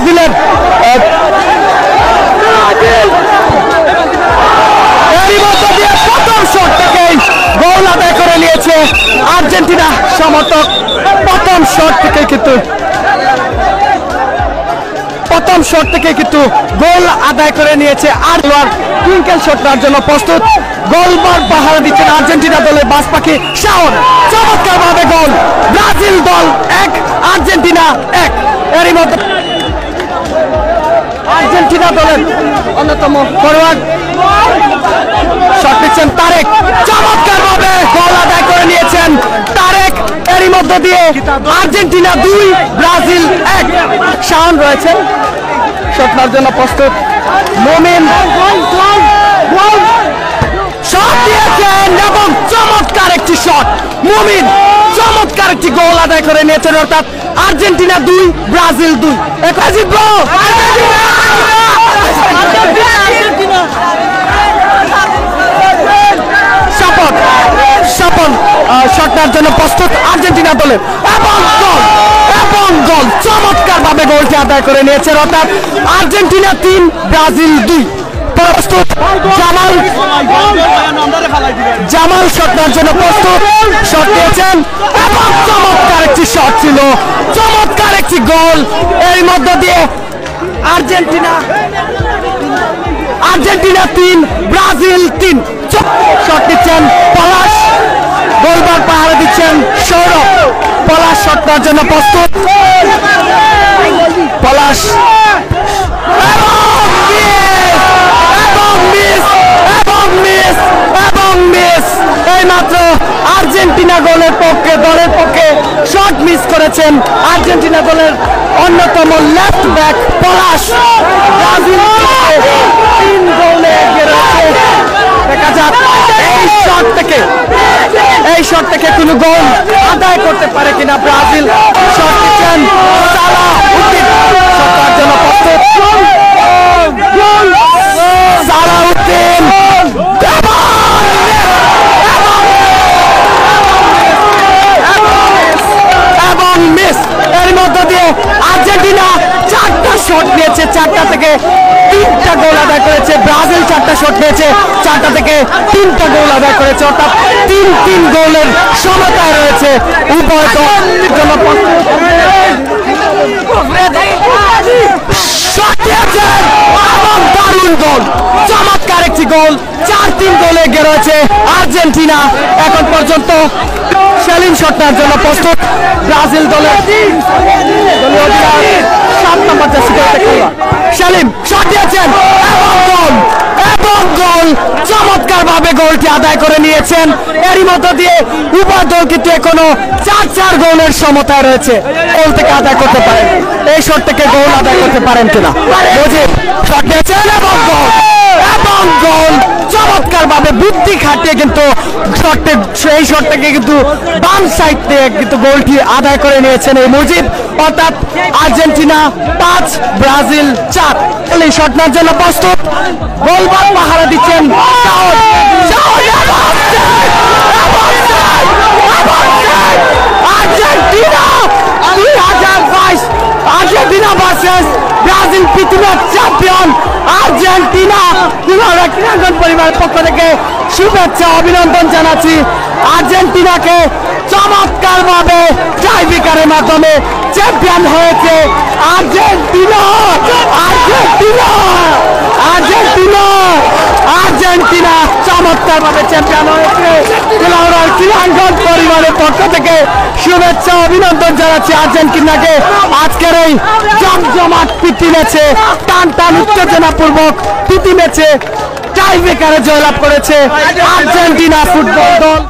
ব্রাজিলের প্রথম শট থেকেই গোল আদায় করে নিয়েছে আর্জেন্টিনা সমর্থক। প্রথম শট থেকে কিন্তু গোল আদায় করে নিয়েছে। আর টুইঙ্কেল শটটার জন্য প্রস্তুত, গোলবার পাহারা দিচ্ছেন আর্জেন্টিনা দলের বাস পাখি শাওন। চমৎকার ভাবে গোল, ব্রাজিল দল 1 আর্জেন্টিনা 1। এরই মধ্যে আর্জেন্টিনা দলের অন্যতম ফরওয়ার্ড শট নিচ্ছেন তারেক, চমৎকার ভাবে গোল আদায় করে নিয়েছেন তারেক। এরই মধ্য দিয়ে আর্জেন্টিনা 2 ব্রাজিল 1। শাওন রয়েছেন শটটার জন্য প্রস্তুত, মুমিন শট দিয়েছেন এবং চমৎকার একটি শট, মুমিন চমৎকার একটি গোল আদায় করে নিয়েছেন। অর্থাৎ আর্জেন্টিনা 2 ব্রাজিল 2। স্বপন শটটার জন্য প্রস্তুত আর্জেন্টিনা দলের এবং গোল চমৎকার ভাবে গোলটি আদায় করে নিয়েছেন। অর্থাৎ আর্জেন্টিনা 3 ব্রাজিল 2। প্রস্তুত জামাল শটটার জন্য প্রস্তুত, শট দিয়েছেন এবং চমৎকার একটি শট ছিল, চমৎকার একটি গোল। এর মধ্য দিয়ে আর্জেন্টিনা 3 ব্রাজিল 3। শট দিচ্ছেন পলাশ, গোলবার পাহারা দিচ্ছেন সৌরভ। পলাশ শটটার জন্য প্রস্তুত, পলাশ এইমাত্র আর্জেন্টিনা দলের পক্ষে শট মিস করেছেন আর্জেন্টিনা দলের অন্যতম লেফট ব্যাক পলাশ। ব্রাজিল 3 গোলে এগিয়ে রয়েছে। দেখা যাক এই শট থেকে কোনো গোল আদায় করতে পারে কিনা ব্রাজিল। শট দিচ্ছেন সালাউদ্দিন, শটটার জন্য প্রস্তুত সালাউদ্দিন এবং মিস। এর মধ্য দিয়ে আর্জেন্টিনা 4টা শট নিয়েছে, 4টা থেকে 3টা গোল আদায় করেছে। ব্রাজিল 4টা শট নিয়েছে, 4টা থেকে 3টা গোল আদায় করেছে। অর্থাৎ 3 গোলের সমতায় রয়েছে উভয় দল। দারুণ গোল, চমৎকার একটি গোল, 4-3 গোলে এগিয়ে রয়েছে আর্জেন্টিনা এখন পর্যন্ত। সেলিম শটটার জন্য প্রস্তুত ব্রাজিল দলের 7 নম্বর জার্সি সেলিম শট দিয়েছেন এবং গোল চমৎকার ভাবে গোলটি আদায় করে নিয়েছেন। এরই মধ্য দিয়ে উভয় দল কিন্তু এখনো 4 গোলের সমতায় রয়েছে। গোল থেকে আদায় করতে পারেন, এই শট থেকে গোল আদায় করতে পারেন কিনা। মুজিব শট দিয়েছেন এবং গোল চমৎকার ভাবে বুদ্ধি খাটিয়ে কিন্তু সেই শট থেকে কিন্তু বাম সাইড থেকে কিন্তু গোলটি আদায় করে নিয়েছেন এই মুজিব। অর্থাৎ আর্জেন্টিনা 5 ব্রাজিল 4। এই শট নেওয়ার জন্য প্রস্তুত, গোলবার পাহারা দিচ্ছেন আর্জেন্টিনা 2022 আর্জেন্টিনা ভার্সেস ব্রাজিল পৃথিবীর চ্যাম্পিয়ন আর্জেন্টিনা। ক্রীড়াঙ্গন পরিবারের পক্ষ থেকে শুভেচ্ছা অভিনন্দন জানাচ্ছি আর্জেন্টিনাকে। চমৎকার ভাবে টাইব্রেকারের মাধ্যমে চ্যাম্পিয়ন হয়েছে আর্জেন্টিনা। চমৎকার ভাবে চ্যাম্পিয়ন হয়েছে। ক্রীড়াঙ্গন পরিবারের পক্ষ থেকে শুভেচ্ছা অভিনন্দন জানাচ্ছি আর্জেন্টিনাকে। আজকের এই জমজমাট প্রীতি ম্যাচে টান উত্তেজনাপূর্বক প্রীতি ম্যাচে টাইব্রেকারে জয়লাভ করেছে আর্জেন্টিনা ফুটবল দল।